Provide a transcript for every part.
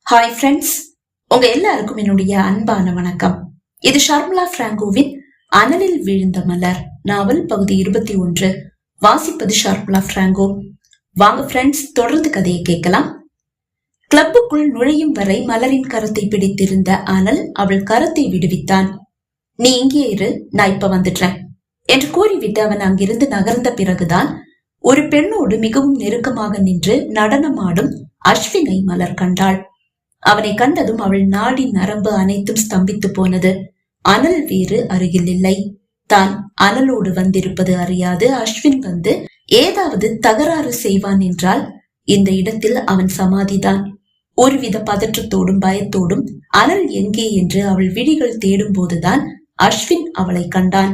Hi friends, உங்க எல்லாருக்கும் என்னுடைய அன்பான வணக்கம். இது ஷர்மிளா பிராங்கோவின் அனலில் விழுந்த மலர் நாவல் பகுதி 21. வாசிப்பது ஷர்மிளா பிராங்கோ. வாங்க ஃப்ரெண்ட்ஸ், தொடர்ந்து கதையை கேட்கலாம். கிளப்புக்குள் நுழையும் வரை மலரின் கரத்தை பிடித்திருந்த அனல் அவள் கரத்தை விடுவித்தான். நீ இங்கே இரு, நான் இப்ப வந்துடுறேன் என்று கூறிவிட்டு அவன் அங்கிருந்து நகர்ந்த பிறகுதான் ஒரு பெண்ணோடு மிகவும் நெருக்கமாக நின்று நடனமாடும் அஸ்வினை மலர் கண்டாள். அவனை கண்டதும் அவள் நாடி நரம்பு அனைத்தும் ஸ்தம்பித்து போனது. அனல் வேறு அருகில் இல்லை. தான் அனலோடு வந்திருப்பது அறியாது அஸ்வின் வந்து ஏதாவது தகராறு செய்வான் என்றால் இந்த இடத்தில் அவன் சமாதிதான். ஒருவித பதற்றத்தோடும் பயத்தோடும் அனல் எங்கே என்று அவள் விழிகள் தேடும் போதுதான் அஸ்வின் அவளை கண்டான்.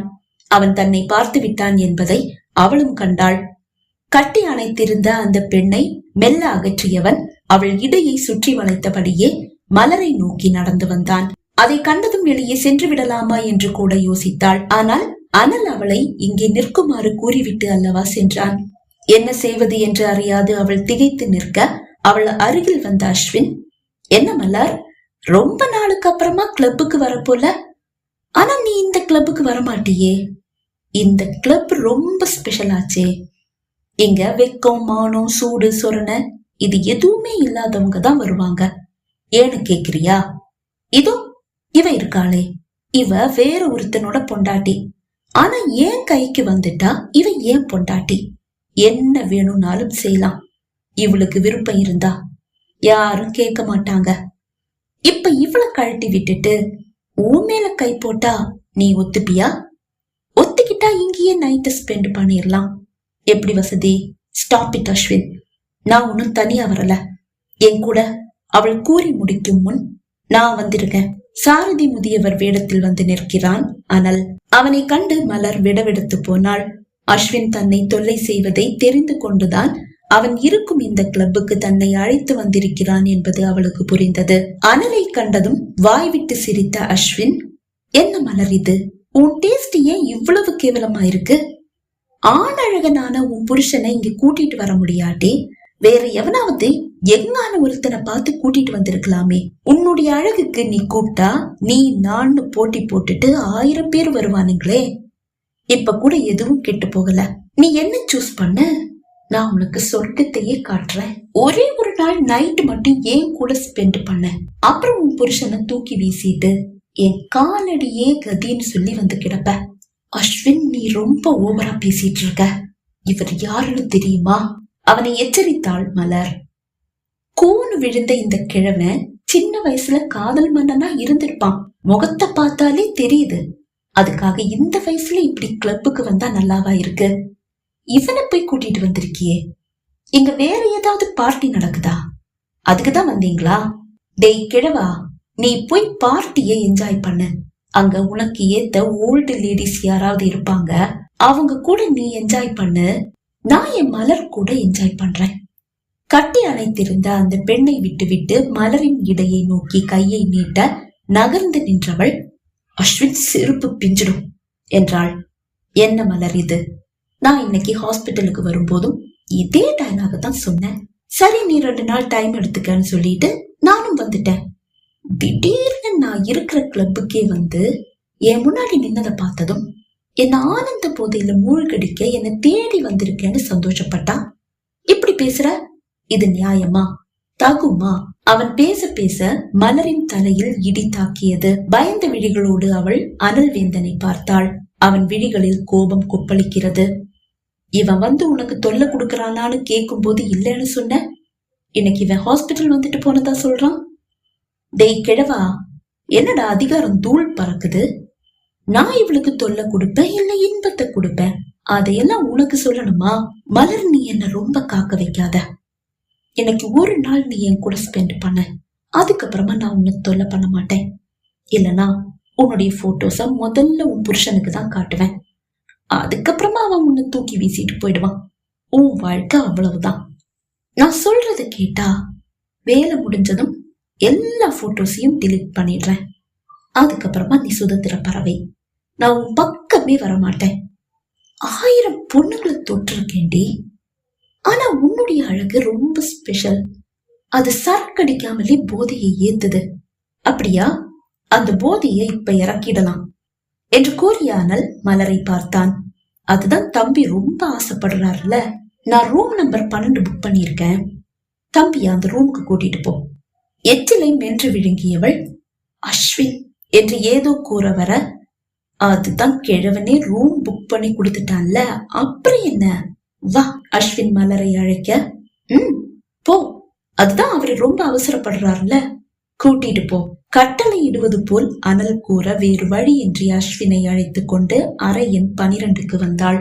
அவன் தன்னை பார்த்து விட்டான் என்பதை அவளும் கண்டாள். கட்டி அணைத்திருந்த அந்த பெண்ணை மெல்ல அகற்றியவன் அவள் இடையை சுற்றி வளைத்தபடியே மலரை நோக்கி நடந்து வந்தான். அதை கண்டதும் வெளியே சென்று விடலாமா என்று கூட யோசித்தாள். ஆனால் அனல் அவளை இங்கே நிற்குமாறு கூறிவிட்டு அல்லவா சென்றான். என்ன செய்வது என்று அறியாது அவள் திகைத்து நிற்க அவள் அருகில் வந்த அஸ்வின், என்ன மலர், ரொம்ப நாளுக்கு அப்புறமா கிளப்புக்கு வரப்போல? ஆனா நீ இந்த கிளப்புக்கு வரமாட்டியே. இந்த கிளப் ரொம்ப ஸ்பெஷல் ஆச்சே. இங்க வெக்கம், மானம், சூடு, சொரணை இது எதுவுமே இல்லாதவங்க தான் வருவாங்க. ஏன்னு கேக்குறியா? இதோ இவ இருக்காளே, இவ வேற ஒருத்தனோட பொண்டாட்டி. ஆனா ஏன் கைக்கு வந்துட்டா இவ ஏன் பொண்டாட்டி? என்ன வேணும்னாலும் செய்யலாம். இவளுக்கு விருப்பம் இருந்தா யாரும் கேட்க மாட்டாங்க. இப்ப இவளை கழட்டி விட்டுட்டு உன் மேல கை போட்டா நீ ஒத்துப்பியா? ஒத்துக்கிட்டா இங்கேயே நைட்டு ஸ்பெண்ட் பண்ணிடலாம். எப்படி வசதி? Stop it Ashwin. நான் ஒன்னும் தனியா வரல, என் கூட அவள் கூறி முடிக்கும் முன் நான் வந்திருக்கேன். சாரதி முதியவர் வேடத்தில் வந்து நிற்கிறான் அனல். அவனை கண்டு மலர் விடவெடுத்து போனாள். அஸ்வின் தன்னை தொல்லை செய்வதை தெரிந்து கொண்டுதான் அவன் இருக்கும் இந்த கிளப்புக்கு தன்னை அழைத்து வந்திருக்கிறான் என்பது அவளுக்கு புரிந்தது. அனலை கண்டதும் வாய்விட்டு சிரித்த அஸ்வின், என்ன மலர் இது, உன் டேஸ்ட் ஏன் இவ்வளவு கேவலமா இருக்கு? ஆணழகனான உன் புருஷனை இங்க கூட்டிட்டு வர முடியாட்டே வேற எவனாவது எங்கான ஒருத்தனை பார்த்து கூட்டிட்டு வந்திருக்கலாமே. உன்னுடைய அழகுக்கு நீ கூப்பிட்டா நீ நான் போட்டி போட்டுட்டு 1000 பேர் வருவானுங்களே. இப்ப கூட எதுவும் கெட்டு போகல. நீ என்ன சூஸ் பண்ண? நான் உனக்கு சொர்க்கத்தையே காட்டுறேன். ஒரே ஒரு நாள் நைட் மட்டும் ஏன் கூட ஸ்பெண்ட் பண்ண. அப்புறம் உன் புருஷனை தூக்கி வீசிட்டு என் காலடியே கதின்னு சொல்லி வந்து கிடப்ப. அஸ்வின், நீ ரொம்ப ஓவரா பேசிட்டு இருக்க. இவர் யாருன்னு தெரியுமா? அவனை எச்சரித்தாள் மலர். கூனு விழுந்த இந்த கிழவன் சின்ன வயசுல காதல் மன்னனா இருந்திருப்பான். முகத்தை பார்த்தாலே தெரியுது. அதுக்காக இந்த வயசுல இப்படி கிளப்புக்கு வந்தா நல்லாவா இருக்கு? இவனை போய் கூட்டிட்டு வந்திருக்கியே. இங்க வேற ஏதாவது பார்ட்டி நடக்குதா? அதுக்குதான் வந்தீங்களா? டேய் கிழவா, நீ போய் பார்ட்டியை என்ஜாய் பண்ணு. அங்க உனக்கு ஏத்த ஓல்டு லேடிஸ் யாராவது இருப்பாங்க, அவங்க கூட நீ என்ஜாய் பண்ணு. நான் என் மலர் கூட என்ஜாய் பண்றேன். கட்டி அணைத்திருந்த அந்த பெண்ணை விட்டுவிட்டு மலரின் இடையை நோக்கி கையை நீட்ட நகர்ந்து நின்றவள், அஸ்வின் செருப்பு பிஞ்சிடும் என்றாள். என்ன மலர் இது? நான் இன்னைக்கு ஹாஸ்பிட்டலுக்கு வரும்போதும் இதே டைலாக தான் சொன்னேன். சரி, நீ 2 நாள் டைம் எடுத்துக்கன்னு சொல்லிட்டு நானும் வந்துட்டேன். திடீர்னு நான் இருக்கிற கிளப்புக்கே வந்து என் முன்னாடி நின்னதை பார்த்ததும் என்ன ஆனந்த போதையில மூழ்கடிக்க என்ன தேடி வந்திருக்கேன்னு சந்தோஷப்பட்டா. இப்படி பேசுற? இது நியாயமா? தகுமா? அவன் பேச பேச மலரின் தலையில் இடி தாக்கியது. பயந்த விழிகளோடு அவள் அனல் வேந்தனை பார்த்தாள். அவன் விழிகளில் கோபம் கொப்பளிக்கிறது. இவன் வந்து உனக்கு தொல்லை கொடுக்கறானான்னு கேட்கும் போது இல்லைன்னு சொன்ன. இன்னைக்கு இவன் ஹாஸ்பிட்டல் வந்துட்டு போனதா சொல்றான். டேய் கிழவா, என்னடா அதிகாரம் தூள் பறக்குது? நான் இவளுக்கு தொல்லை கொடுப்பேன் இல்ல இன்பத்தை கொடுப்பேன், அதையெல்லாம் உனக்கு சொல்லணுமா? மலர், நீ என்ன ரொம்ப காக்க வைக்காத. எனக்கு ஒரு நாள் நீ என் கூட ஸ்பெண்ட் பண்ண, அதுக்கப்புறமா நான் உன்னை தொல்லை பண்ண மாட்டேன். இல்லனா உன்னுடைய போட்டோஸ முதல்ல உன் புருஷனுக்கு தான் காட்டுவேன். அதுக்கப்புறமா அவன் உன்னை தூக்கி வீசிட்டு போயிடுவான். உன் வாழ்க்கை அவ்வளவுதான். நான் சொல்றத கேட்டா வேலை முடிஞ்சதும் எல்லா போட்டோஸையும் டிலீட் பண்ணிடுறேன். அதுக்கப்புறமா நீ சுதந்திர பறவை. நான் உன் பக்கமே வரமாட்டேன். 1000 பொண்ணுங்களை தொட்டிருக்கேன்டி. ஆனா உன்னுடைய அழகு ரொம்ப ஸ்பெஷல். அது சரக்கடிக்காமலே போதையை ஏத்துது. அப்படியா? அந்த போதையை இப்ப இறக்கிடலாம் என்று கூறிய அனல் மலரை பார்த்தான். அதுதான் தம்பி ரொம்ப ஆசைப்படுறாருல. நான் ரூம் நம்பர் 12 புக் பண்ணிருக்கேன். தம்பி அந்த ரூமுக்கு கூட்டிட்டு போ. எச்சிலை மென்று விழுங்கியவள் அஸ்வின் என்று ஏதோ கூற வர, அதுதான் கிழவனே ரூம் புக் பண்ணி கொடுத்துட்டான்ல, அப்புறம் என்ன, வா. அஸ்வின் மலரை அழைக்க, போ, அதுதான் அவரு ரொம்ப அவசரப்படுறாருல, கூட்டிட்டு போ. கட்டளை இடுவது போல் அனல் கூற வேறு வழியின்றி அஸ்வினை அழைத்து கொண்டு அறை எண் 12க்கு வந்தாள்.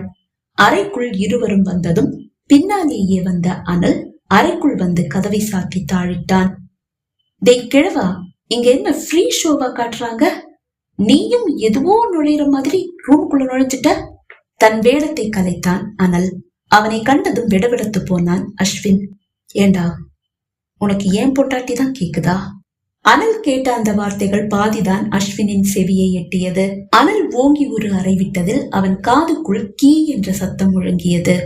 அறைக்குள் இருவரும் வந்ததும் பின்னாலேயே வந்த அனல் அறைக்குள் வந்து கதவை சாத்தி தாழிட்டான். டேய் கிழவா, இங்க என்ன ஃப்ரீ ஷோவா காட்டுறாங்க? நீயும் எதுவோ நுழையிற மாதிரி ரூமுக்குள்ள நுழைஞ்சிட்ட. தன் வேடத்தை கலைத்தான் அனல். அவனை கண்டதும் விடவிடத்து போனான் அஸ்வின். ஏண்டா, உனக்கு ஏன் பொண்டாட்டி தான் கேக்குதா? அனல் கேட்ட அந்த வார்த்தைகள் பாதிதான் அஸ்வினின் செவியை எட்டியது. அனல் ஓங்கி ஒரு அறை விட்டதில் அவன் காதுக்குள் கீ என்ற சத்தம் முழங்கியது.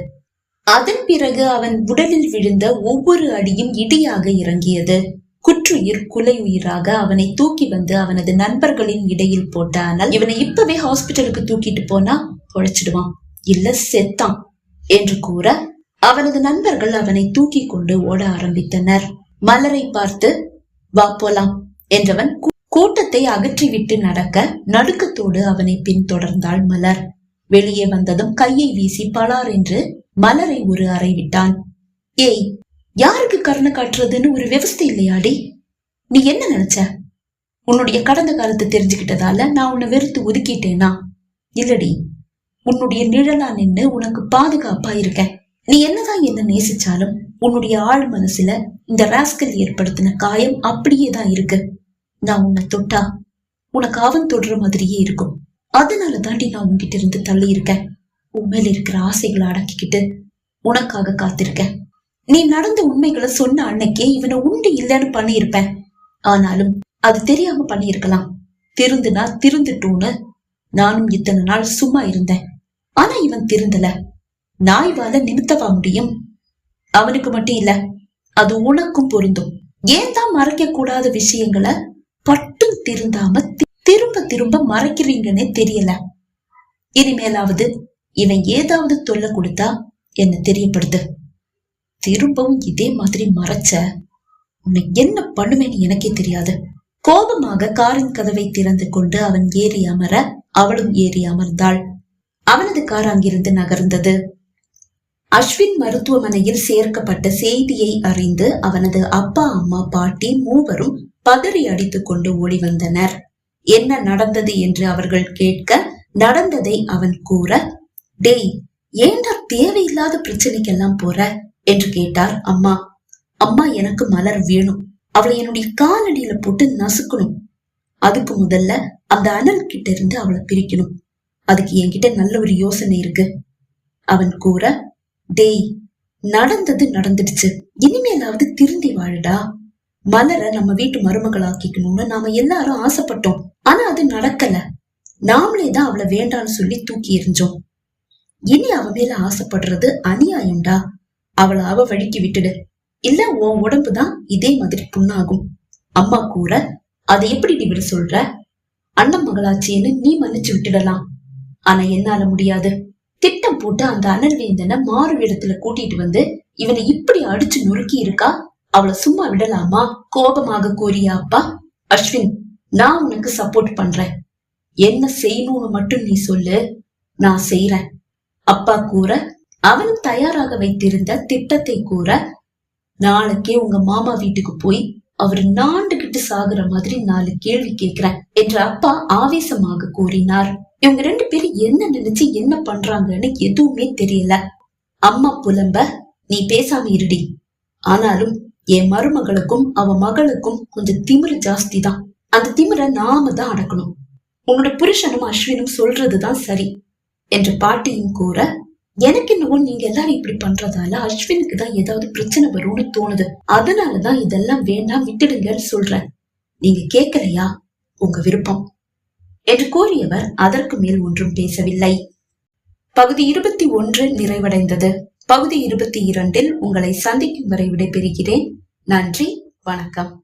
அதன் பிறகு அவன் உடலில் விழுந்த ஒவ்வொரு அடியும் இடியாக இறங்கியது. குற்றுயிர் குலையுயிராக அவனை தூக்கி வந்து அவனது நண்பர்களின் இடையில் போட்ட அனல், இவனை இப்பவே ஹாஸ்பிட்டலுக்கு தூக்கிட்டு போனா பொழைச்சிடுவான், இல்ல செத்தான் என்று கூற அவனது நண்பர்கள் அவனை தூக்கி கொண்டு ஓட ஆரம்பித்தனர். மலரை பார்த்து, வா போலாம் என்றவன் கூட்டத்தை அகற்றிவிட்டு நடக்க நடுக்கத்தோடு அவனை பின்தொடர்ந்தாள் மலர். வெளியே வந்ததும் கையை வீசி பலார் என்று மலரை ஒரு அறை விட்டான். ஏய், யாருக்கு கருணை காட்டுறதுன்னு ஒரு விவஸ்தை இல்லையாடி? நீ என்ன நினைச்ச? உன்னுடைய கடந்த காலத்தை தெரிஞ்சுக்கிட்டதால நான் உன்னை வெறுத்து ஒதுக்கிட்டேனா? இல்லடி, உன்னுடைய நிழலா நின்னு உனக்கு பாதுகாப்பா இருக்கேன். நீ என்னதான் என்ன நேசிச்சாலும் உன்னுடைய ஆழ் மனசுல இந்த ராஸ்கல் ஏற்படுத்தின காயம் அப்படியே தான் இருக்கு. நான் உன்னை தொட்டா உனக்கு அவன் தொடுற மாதிரியே இருக்கும். அதனால தாண்டி நான் உன்கிட்ட இருந்து தள்ளி இருக்கேன். உண்மையில இருக்கிற ஆசைகளை அடக்கிக்கிட்டு உனக்காக காத்திருக்கேன். நீ நடந்த உண்மைகளை சொன்ன அன்னைக்கே இவனை உண்டு இல்லைன்னு பண்ணியிருப்பேன். ஆனாலும் அது தெரியாம பண்ணியிருக்கலாம். திருந்துனா திருந்துட்டோன்னு நானும் இத்தனை நாள் சும்மா இருந்தேன். ஆனா இவன் திருந்தல. நாய்வால நிறுத்தவா முடியும்? அவனுக்கு மட்டும் இல்ல, அது உனக்கும் பொருந்தும். ஏன் தான் மறைக்க கூடாத விஷயங்களை பட்டும் திருந்தாம திரும்ப திரும்ப மறைக்கிறீங்கன்னே தெரியல. இனிமேலாவது இவன் ஏதாவது தொல்லை கொடுத்தா என்ன தெரியப்படுது. திரும்பவும் இதே மாதிரி மறைச்ச உன்னை என்ன பண்ணுவேன்னு எனக்கே தெரியாது. கோபமாக காரின் கதவை திறந்து கொண்டு அவன் ஏறி அமர அவளும் ஏறி அமர்ந்தாள். அவனது கார் அங்கிருந்து நகர்ந்தது. அஸ்வின் மருத்துவமனையில் சேர்க்கப்பட்ட செய்தியை அறிந்து அவனது அப்பா, அம்மா, பாட்டி மூவரும் பதறி அடித்துக் கொண்டு ஓடி வந்தனர். என்ன நடந்தது என்று அவர்கள் கேட்க நடந்ததை அவன் கூற, டேய், ஏண்டா தேவையில்லாத பிரச்சனைக்கெல்லாம் போற என்று கேட்டார் அம்மா. அம்மா, எனக்கு மலர் வேணும். அவளை என்னுடைய காலடியில போட்டு நசுக்கணும். அதுக்கு முதல்ல அந்த அனல் கிட்ட இருந்து அவளை பிரிக்கணும். அதுக்கு என்கிட்ட நல்ல ஒரு யோசனை இருக்கு அவன் கூற, டேய், நடந்தது நடந்துடுச்சு. இனிமேலாவது திருந்தி வாழுடா. மலரை நம்ம வீட்டு மருமகளாக்கிக்கணும்னு நாம எல்லாரும் ஆசைப்பட்டோம். ஆனா அது நடக்கல. நாமளேதான் அவளை வேண்டான்னு சொல்லி தூக்கி எறிஞ்சோம். இனி அவ மேல ஆசைப்படுறது அநியாயம்டா. அவளை அவ வழிக்கு விட்டுடு, இல்ல உன் உடம்புதான் இதே மாதிரி புண்ணாகும். அம்மா கூற, அதை எப்படி நீ விட சொல்ற? அண்ணன் மகளாச்சின்னு நீ மன்னிச்சு விட்டுடலாம். ஆனா என்னால முடியாது. திட்டம் போட்டு அந்த அனல்வேந்தனை மாறு இடத்துல கூட்டிட்டு வந்து இவனை இப்படி அடிச்சு நொறுக்கி இருக்கா. அவளை சும்மா விடலாமா? கோபமாக கூறிய அப்பா, அஸ்வின், நான் உனக்கு சப்போர்ட் பண்றேன். என்ன செய்யணும்னு மட்டும் நீ சொல்லு, நான் செய்யறேன். அப்பா கூற அவனும் தயாராக வைத்திருந்த திட்டத்தை கூற, நாளைக்கே உங்க மாமா வீட்டுக்கு போய் அவர் நாண்டுகிட்டு சாகுற மாதிரி 4 கேள்வி கேட்கிறேன் என்று அப்பா ஆவேசமாக கூறினார். இவங்க 2 பேரும் என்ன நினைச்சு என்ன பண்றாங்கன்னு எதுவுமே தெரியல. அம்மா புலம்ப, நீ பேசாம இருடி. ஆனாலும் என் மருமகளுக்கும் அவ மகளுக்கும் கொஞ்சம் திமிரு ஜாஸ்தி தான். அந்த திமிரை நாம தான் அடக்கணும். உன்னோட புருஷனும் அஸ்வினும் சொல்றதுதான் சரி என்று பாட்டியும் கூற, எனக்கு என்னவோ நீங்க எல்லாரும் இப்படி பண்றதால அஸ்வினுக்கு தான் ஏதாவது பிரச்சனை வரும்னு தோணுது. அதனாலதான் இதெல்லாம் வேண்டாம், விட்டுடுங்கன்னு சொல்றேன். நீங்க கேட்கலையா? உங்க விருப்பம் என்று கூறியவர் அதற்கு மேல் ஒன்றும் பேசவில்லை. பகுதி 21 நிறைவடைந்தது. பகுதி 22 உங்களை சந்திக்கும் வரை விடைபெறுகிறேன். நன்றி, வணக்கம்.